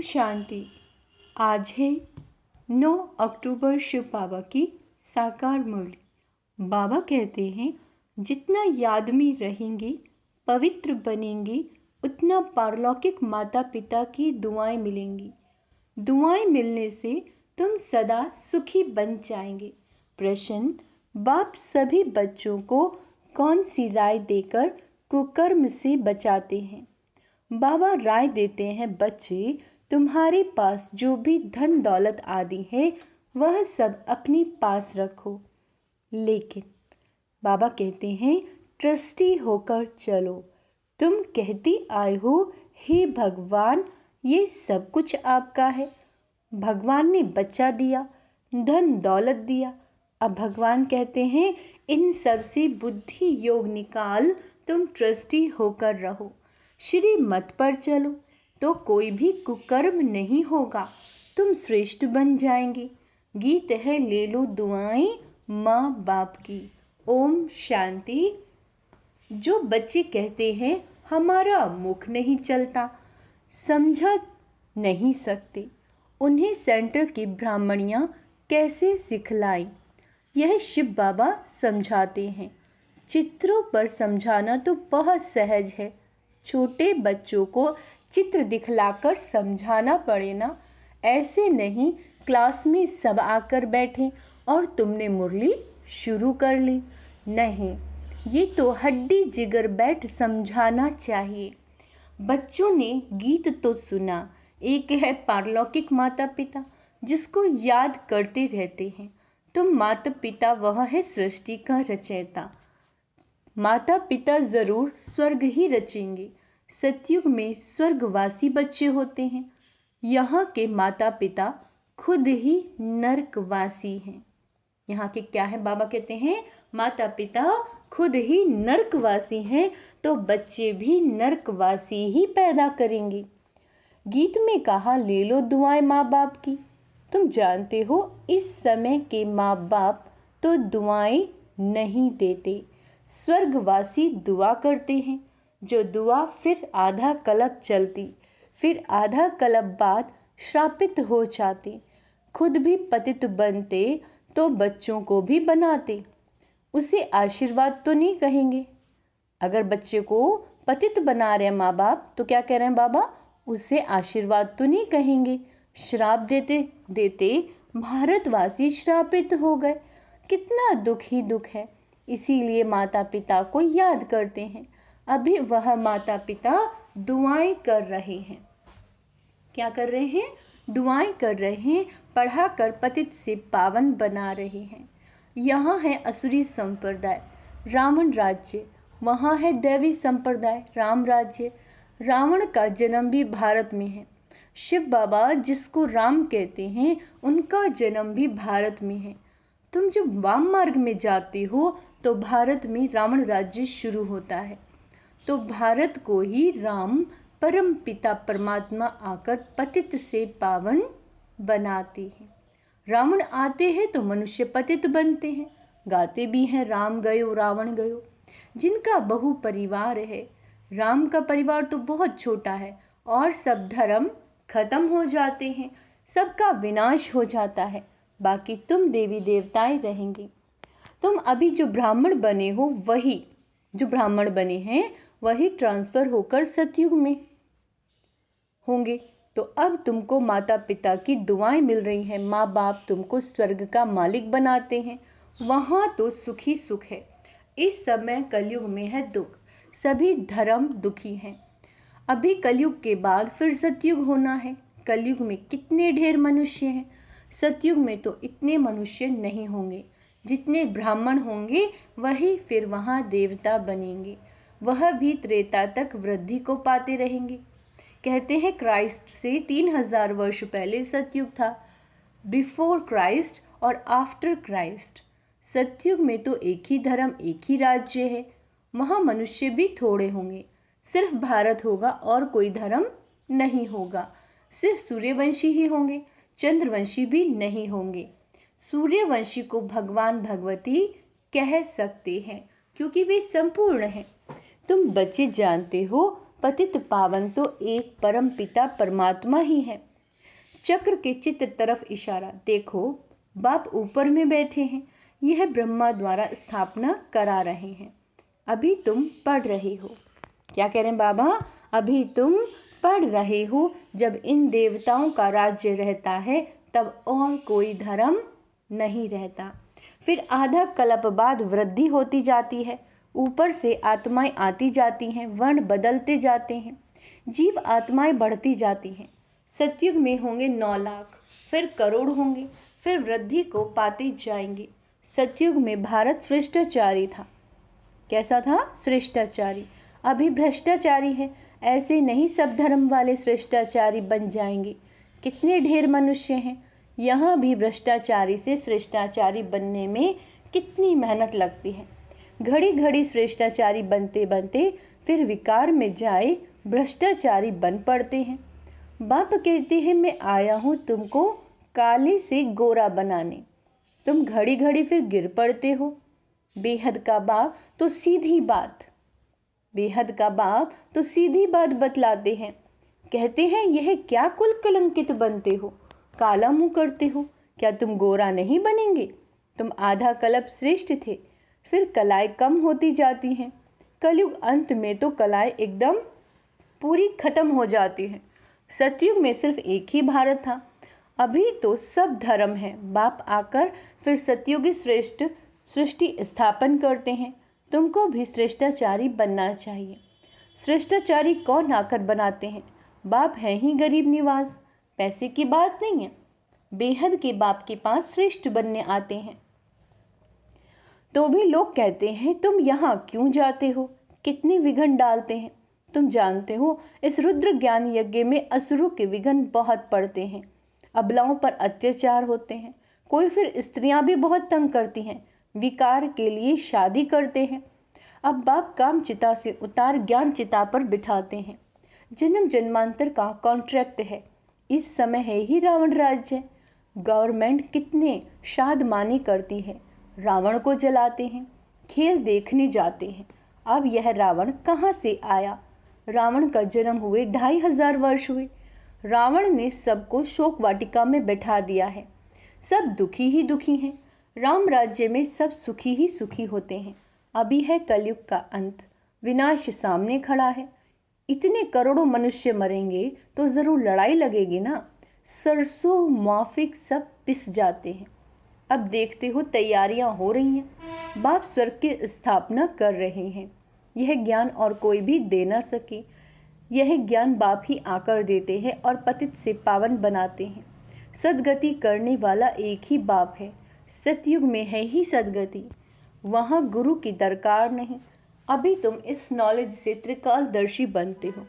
शांति। आज है 9 अक्टूबर शिव बाबा की साकार मुरली। बाबा कहते हैं जितना याद में रहेंगी, पवित्र बनेंगी, उतना पारलौकिक माता पिता की दुआएं मिलेंगी। दुआएं मिलने से तुम सदा सुखी बन जाएंगे। प्रश्न: बाप सभी बच्चों को कौन सी राय देकर कुकर्म से बचाते हैं? बाबा राय देते हैं, बच्चे तुम्हारे पास जो भी धन दौलत आदि है वह सब अपने पास रखो, लेकिन बाबा कहते हैं ट्रस्टी होकर चलो। तुम कहती आए हो, हे भगवान ये सब कुछ आपका है। भगवान ने बच्चा दिया, धन दौलत दिया। अब भगवान कहते हैं इन सब से बुद्धि योग निकाल तुम ट्रस्टी होकर रहो, श्री मत पर चलो, तो कोई भी कुकर्म नहीं होगा, तुम श्रेष्ठ बन जाएंगे। गीत है ले लो दुआएं माँ बाप की। ओम शांति। जो बच्चे कहते हैं हमारा मुख नहीं चलता, समझा नहीं सकते, उन्हें सेंटर की ब्राह्मणियाँ कैसे सिखलाएं? यह शिव बाबा समझाते हैं। चित्रों पर समझाना तो बहुत सहज है, छोटे बच्चों को चित्र दिखलाकर समझाना पड़े ना। ऐसे नहीं क्लास में सब आकर बैठे और तुमने मुरली शुरू कर ली। नहीं, ये तो हड्डी जिगर बैठ समझाना चाहिए। बच्चों ने गीत तो सुना, एक है पारलौकिक माता पिता जिसको याद करते रहते हैं। तुम माता पिता वह है सृष्टि का रचयिता। माता पिता जरूर स्वर्ग ही रचेंगे। सतयुग में स्वर्गवासी बच्चे होते हैं। यहाँ के माता पिता खुद ही नरकवासी हैं। यहाँ के क्या है? बाबा कहते हैं माता पिता खुद ही नरकवासी हैं, तो बच्चे भी नरकवासी ही पैदा करेंगे। गीत में कहा ले लो दुआएं माँ बाप की। तुम जानते हो इस समय के माँ बाप तो दुआएं नहीं देते, स्वर्गवासी दुआ करते हैं। जो दुआ फिर आधा कल्प चलती, फिर आधा कल्प बाद श्रापित हो जाते, खुद भी पतित बनते तो बच्चों को भी बनाते। उसे आशीर्वाद तो नहीं कहेंगे। अगर बच्चे को पतित बना रहे हैं माँ बाप तो क्या कह रहे हैं बाबा? उसे आशीर्वाद तो नहीं कहेंगे। श्राप देते देते भारतवासी श्रापित हो गए। कितना दुख ही दुख है। इसीलिए माता पिता को याद करते हैं। अभी वह माता पिता दुआएं कर रहे हैं। क्या कर रहे हैं? दुआएं कर रहे हैं, पढ़ा कर पतित से पावन बना रहे हैं। यहाँ है असुरी संप्रदाय, रावण राज्य, वहाँ है दैवी संप्रदाय, राम राज्य। रावण का जन्म भी भारत में है। शिव बाबा जिसको राम कहते हैं उनका जन्म भी भारत में है। तुम जब वाम मार्ग में जाते हो तो भारत में रावण राज्य शुरू होता है, तो भारत को ही राम परम पिता परमात्मा आकर पतित से पावन बनाते हैं। रावण आते हैं तो मनुष्य पतित बनते हैं। गाते भी हैं राम गयो रावण गयो। जिनका बहु परिवार है, राम का परिवार तो बहुत छोटा है और सब धर्म खत्म हो जाते हैं, सबका विनाश हो जाता है, बाकी तुम देवी देवताएं रहेंगे। तुम अभी जो ब्राह्मण बने हो, वही जो ब्राह्मण बने हैं वही ट्रांसफर होकर सतयुग में होंगे। तो अब तुमको माता पिता की दुआएं मिल रही हैं। माँ बाप तुमको स्वर्ग का मालिक बनाते हैं, वहाँ तो सुखी सुख है। इस समय कलयुग में है दुख, सभी धर्म दुखी हैं। अभी कलयुग के बाद फिर सतयुग होना है। कलयुग में कितने ढेर मनुष्य हैं, सतयुग में तो इतने मनुष्य नहीं होंगे। जितने ब्राह्मण होंगे वही फिर वहाँ देवता बनेंगे, वह भी त्रेता तक वृद्धि को पाते रहेंगे। कहते हैं क्राइस्ट से 3000 वर्ष पहले सतयुग था, बिफोर क्राइस्ट और आफ्टर क्राइस्ट। सतयुग में तो एक ही धर्म एक ही राज्य है, वहाँ मनुष्य भी थोड़े होंगे, सिर्फ भारत होगा और कोई धर्म नहीं होगा। सिर्फ सूर्यवंशी ही होंगे, चंद्रवंशी भी नहीं होंगे। सूर्यवंशी को भगवान भगवती कह सकते हैं क्योंकि वे संपूर्ण हैं। तुम बच्चे जानते हो पतित पावन तो एक परम पिता परमात्मा ही है। चक्र के चित्र तरफ इशारा। देखो बाप ऊपर में बैठे हैं, यह ब्रह्मा द्वारा स्थापना करा रहे हैं। अभी तुम पढ़ रहे हो। क्या कह रहे हैं बाबा? अभी तुम पढ़ रहे हो। जब इन देवताओं का राज्य रहता है तब और कोई धर्म नहीं रहता। फिर आधा कल्प बाद वृद्धि होती जाती है, ऊपर से आत्माएं आती जाती हैं, वर्ण बदलते जाते हैं, जीव आत्माएं बढ़ती जाती हैं। सतयुग में होंगे 9 लाख, फिर करोड़ होंगे, फिर वृद्धि को पाते जाएंगे। सतयुग में भारत श्रेष्ठाचारी था। कैसा था? श्रेष्ठाचारी। अभी भ्रष्टाचारी है। ऐसे नहीं सब धर्म वाले श्रेष्ठाचारी बन जाएंगे। कितने ढेर मनुष्य हैं। यहाँ भी भ्रष्टाचारी से श्रेष्ठाचारी बनने में कितनी मेहनत लगती है। घड़ी घड़ी श्रेष्ठाचारी बनते बनते फिर विकार में जाए भ्रष्टाचारी बन पड़ते हैं। बाप कहते हैं मैं आया हूँ तुमको काले से गोरा बनाने। तुम घड़ी घड़ी फिर गिर पड़ते हो। बेहद का बाप तो सीधी बात बतलाते हैं। कहते हैं यह क्या कुल कलंकित बनते हो, काला मुंह करते हो। क्या तुम गोरा नहीं बनेंगे? तुम आधा कल्प श्रेष्ठ थे, फिर कलाएं कम होती जाती हैं। कलयुग अंत में तो कलाएं एकदम पूरी खत्म हो जाती हैं। सतयुग में सिर्फ एक ही भारत था, अभी तो सब धर्म है। बाप आकर फिर सतयुगी श्रेष्ठ सृष्टि स्थापन करते हैं। तुमको भी श्रेष्ठाचारी बनना चाहिए। श्रेष्ठाचारी कौन आकर बनाते हैं? बाप है ही गरीब निवास। पैसे की बात नहीं है। बेहद के बाप के पास श्रेष्ठ बनने आते हैं। तो भी लोग कहते हैं तुम यहाँ क्यों जाते हो, कितने विघ्न डालते हैं। तुम जानते हो इस रुद्र ज्ञान यज्ञ में असुरों के विघ्न बहुत पड़ते हैं। अबलाओं पर अत्याचार होते हैं। कोई फिर स्त्रियां भी बहुत तंग करती हैं, विकार के लिए शादी करते हैं। अब बाप काम चिता से उतार ज्ञान चिता पर बिठाते हैं। जन्म जन्मांतर का कॉन्ट्रैक्ट है। इस समय है ही रावण राज्य। गवर्नमेंट कितने शादमानी करती है, रावण को जलाते हैं, खेल देखने जाते हैं। अब यह रावण कहाँ से आया? रावण का जन्म हुए 2500 वर्ष हुए। रावण ने सबको शोक वाटिका में बैठा दिया है। सब दुखी ही दुखी हैं। राम राज्य में सब सुखी ही सुखी होते हैं। अभी है कलयुग का अंत, विनाश सामने खड़ा है। इतने करोड़ों मनुष्य मरेंगे तो जरूर लड़ाई लगेगी ना। सरसों माफिक सब पिस जाते हैं। अब देखते हो तैयारियां हो रही हैं। बाप स्वर्ग की स्थापना कर रहे हैं। यह ज्ञान और कोई भी दे ना सके। यह ज्ञान बाप ही आकर देते हैं और पतित से पावन बनाते हैं। सदगति करने वाला एक ही बाप है। सतयुग में है ही सदगति, वहाँ गुरु की दरकार नहीं। अभी तुम इस नॉलेज से त्रिकालदर्शी बनते हो।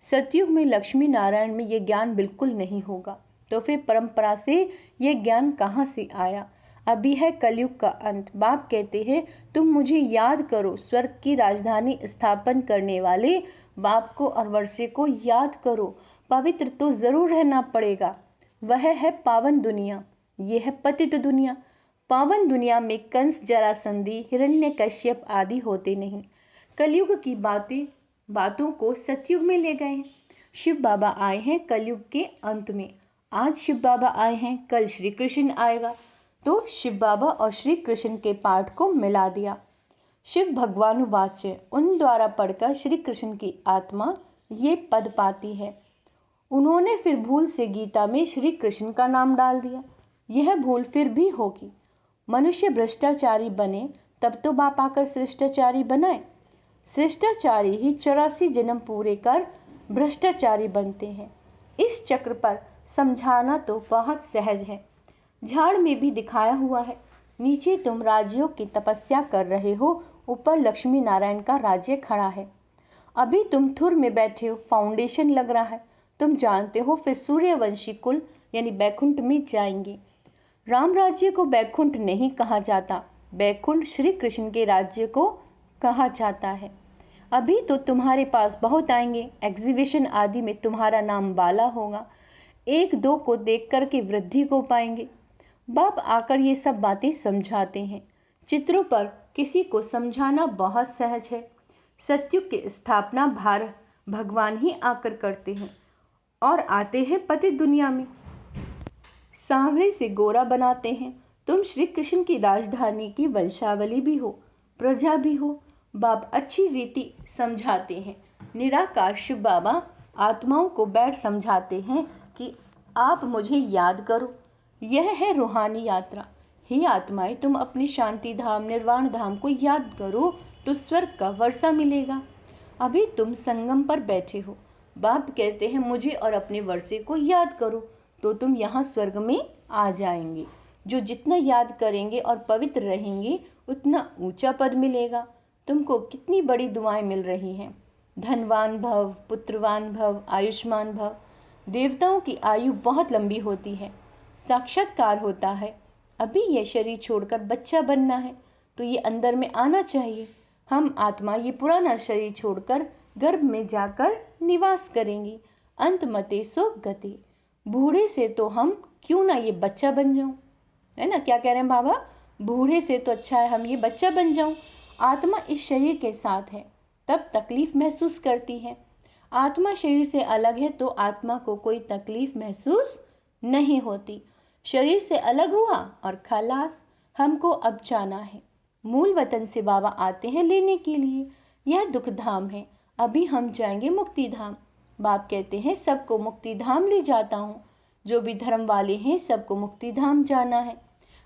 सतयुग में लक्ष्मी नारायण में यह ज्ञान बिल्कुल नहीं होगा, तो फिर परंपरा से यह ज्ञान कहाँ से आया? अभी है कलयुग का अंत। बाप कहते हैं तुम मुझे याद करो। स्वर्ग की राजधानी स्थापन करने वाले बाप को और वर्षे को याद करो। पवित्र तो जरूर रहना पड़ेगा। वह है पावन दुनिया, यह है पतित दुनिया। पावन दुनिया में कंस, जरासंधी, हिरण्यकश्यप आदि होते नहीं। कलयुग की बातों को सतयुग में ले गए हैं। शिव बाबा आए हैं कलयुग के अंत में। आज शिव बाबा आए हैं, कल श्री कृष्ण आएगा, तो शिव बाबा और श्री कृष्ण के पाठ को मिला दिया। शिव भगवानुवाच्य, उन द्वारा पढ़कर श्री कृष्ण की आत्मा ये पद पाती है। उन्होंने फिर भूल से गीता में श्री कृष्ण का नाम डाल दिया। यह भूल फिर भी होगी। मनुष्य भ्रष्टाचारी बने तब तो बाप आकर श्रेष्ठाचारी बनाए। श्रेष्ठाचारी ही 84 जन्म पूरे कर भ्रष्टाचारी बनते हैं। इस चक्र पर समझाना तो बहुत सहज है। झाड़ में भी दिखाया हुआ है। नीचे तुम राज्यों की तपस्या कर रहे हो, ऊपर लक्ष्मी नारायण का राज्य खड़ा है। अभी तुम थुर में बैठे हो, फाउंडेशन लग रहा है। तुम जानते हो फिर सूर्यवंशी कुल यानी बैकुंठ में जाएंगे। राम राज्य को बैकुंठ नहीं कहा जाता, बैकुंठ श्री कृष्ण के राज्य को कहा जाता है। अभी तो तुम्हारे पास बहुत आएंगे। एग्जीबिशन आदि में तुम्हारा नाम बाला होगा। 1-2 को देख करके वृद्धि को पाएंगे। बाप आकर ये सब बातें समझाते हैं। चित्रों पर किसी को समझाना बहुत सहज है। सतयुग की स्थापना भगवान ही आकर करते हैं और आते हैं पतित दुनिया में। सांवरे से गोरा बनाते हैं। तुम श्री कृष्ण की राजधानी की वंशावली भी हो, प्रजा भी हो। बाप अच्छी रीति समझाते हैं। निराकार शिव बाबा आत्माओं को बैठ समझाते हैं कि आप मुझे याद करो। यह है रूहानी यात्रा। हे आत्माएं, तुम अपने शांति धाम निर्वाण धाम को याद करो तो स्वर्ग का वर्षा मिलेगा। अभी तुम संगम पर बैठे हो। बाप कहते हैं मुझे और अपने वर्षे को याद करो तो तुम यहाँ स्वर्ग में आ जाएंगे। जो जितना याद करेंगे और पवित्र रहेंगे उतना ऊंचा पद मिलेगा। तुमको कितनी बड़ी दुआएं मिल रही हैं। धनवान भव, पुत्रवान भव, आयुष्मान भव। देवताओं की आयु बहुत लंबी होती है। साक्षात्कार होता है। अभी यह शरीर छोड़कर बच्चा बनना है तो ये अंदर में आना चाहिए। हम आत्मा ये पुराना शरीर छोड़कर गर्भ में जाकर निवास करेंगी। अंत मते सो गति। बूढ़े से तो हम क्यों ना ये बच्चा बन जाऊं, है ना। क्या कह रहे हैं बाबा, बूढ़े से तो अच्छा है हम ये बच्चा बन जाऊं। आत्मा इस शरीर के साथ है तब तकलीफ महसूस करती है। आत्मा शरीर से अलग है तो आत्मा को कोई तकलीफ महसूस नहीं होती। शरीर से अलग हुआ और खलास। हमको अब जाना है। मूल वतन से बाबा आते हैं लेने के लिए। यह दुख धाम है। अभी हम जाएंगे मुक्ति धाम। बाप कहते हैं सबको मुक्ति धाम ले जाता हूँ। जो भी धर्म वाले हैं सबको मुक्ति धाम जाना है।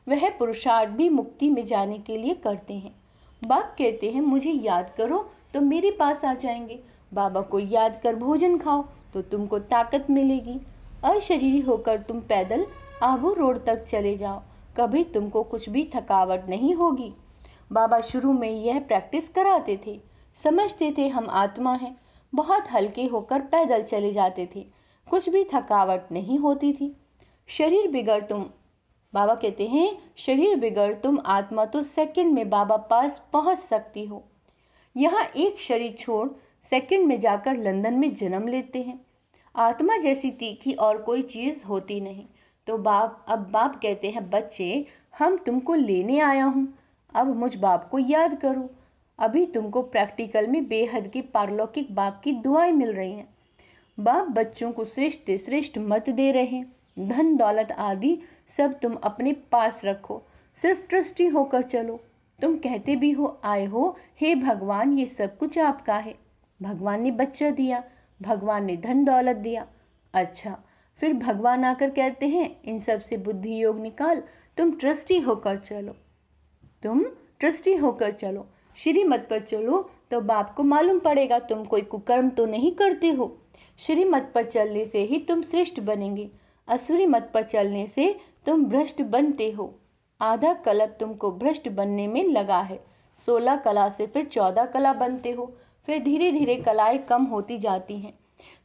वह पुरुषार्थ भी मुक्ति में जाने के लिए करते हैं। बाप कहते हैं मुझे याद करो तो मेरे पास आ जाएंगे। बाबा को याद कर भोजन खाओ तो तुमको ताकत मिलेगी। अशरीरी होकर तुम पैदल आबू रोड तक चले जाओ, कभी तुमको कुछ भी थकावट नहीं होगी। बाबा शुरू में यह प्रैक्टिस कराते थे। समझते थे हम आत्मा हैं। बहुत हल्के होकर पैदल चले जाते थे। कुछ भी थकावट नहीं होती थी। शरीर बिगड़ तुम, बाबा कहते हैं शरीर बिगड़ तुम आत्मा तो सेकंड में बाबा पास पहुंच सकती हो। यहाँ एक शरीर छोड़ सेकंड में जाकर लंदन में जन्म लेते हैं। आत्मा जैसी तीखी और कोई चीज होती नहीं। तो अब बाप कहते हैं बच्चे हम तुमको लेने आया हूँ। अब मुझ बाप को याद करो। अभी तुमको प्रैक्टिकल में बेहद की पारलौकिक बाप की दुआएं मिल रही हैं। बाप बच्चों को श्रेष्ठ श्रेष्ठ मत दे रहे हैं। धन दौलत आदि सब तुम अपने पास रखो, सिर्फ ट्रस्टी होकर चलो। तुम कहते भी हो आए हो हे भगवान ये सब कुछ आपका है। भगवान ने बच्चा दिया, भगवान ने धन दौलत दिया। अच्छा, फिर भगवान आकर कहते हैं इन सब से बुद्धि योग निकाल, तुम ट्रस्टी होकर चलो। तुम ट्रस्टी होकर चलो, श्रीमत पर चलो तो बाप को मालूम पड़ेगा तुम कोई कुकर्म तो नहीं करते हो। श्रीमत पर चलने से ही तुम श्रेष्ठ बनेंगे। असुरी मत पर चलने से तुम भ्रष्ट बनते हो। आधा कलप तुमको भ्रष्ट बनने में लगा है। 16 कला से फिर 14 कला बनते हो। फिर धीरे धीरे कलाएं कम होती जाती हैं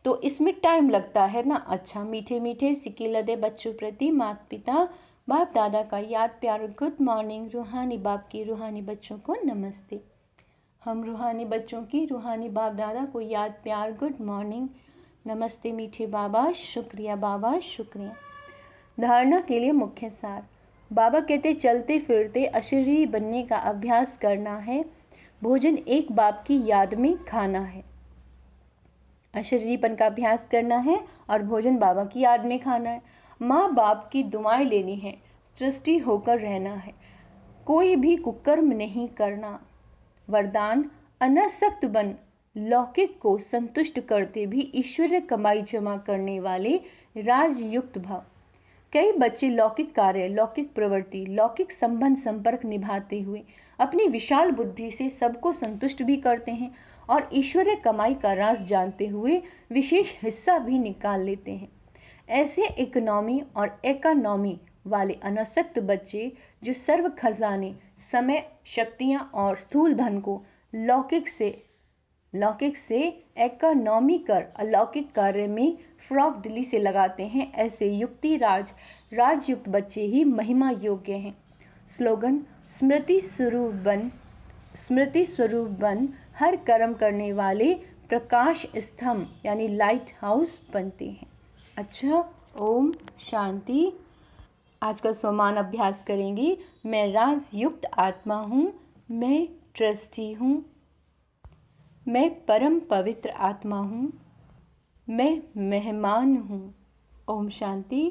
तो इसमें टाइम लगता है ना। अच्छा, मीठे मीठे सिक्के लदे बच्चों प्रति माता पिता बाप दादा का याद प्यार। Good morning. रूहानी बाप की रूहानी बच्चों को नमस्ते। हम रूहानी बच्चों की रूहानी बाप दादा को याद प्यार। गुड मॉर्निंग, नमस्ते मीठे बाबा, शुक्रिया बाबा, शुक्रिया। धारणा के लिए मुख्य सार। बाबा कहते चलते फिरते अशरीरी बनने का अभ्यास करना है। भोजन एक बाप की याद में खाना है। अशरीरीपन का अभ्यास करना है और भोजन बाबा की याद में खाना है। माँ बाप की दुआएं लेनी है। ट्रस्टी होकर रहना है। कोई भी कुकर्म नहीं करना। वरदान अनासक्त बन, लौकिक को संतुष्ट करते भी ईश्वरीय कमाई जमा करने वाले राजयुक्त भव। कई बच्चे लौकिक कार्य, लौकिक प्रवृत्ति, लौकिक संबंध संपर्क निभाते हुए अपनी विशाल बुद्धि से सबको संतुष्ट भी करते हैं और ईश्वरीय कमाई का राज जानते हुए विशेष हिस्सा भी निकाल लेते हैं। ऐसे इकोनॉमी और एकानॉमी वाले अनासक्त बच्चे जो सर्व खजाने, समय, शक्तियां और स्थूल धन को लौकिक से इकोनॉमी कर अलौकिक कार्य में फ्रॉक दिली से लगाते हैं, ऐसे युक्ति राजयुक्त बच्चे ही महिमा योग्य हैं। स्लोगन स्मृति स्वरूप बन हर कर्म करने वाले प्रकाश स्तंभ यानी लाइट हाउस बनते हैं। अच्छा, ओम शांति। आज का सोमान अभ्यास करेंगे। मैं राजयुक्त आत्मा हूँ, मैं ट्रस्टी हूँ, मैं परम पवित्र आत्मा हूँ, मैं मेहमान हूँ। ओम शांति।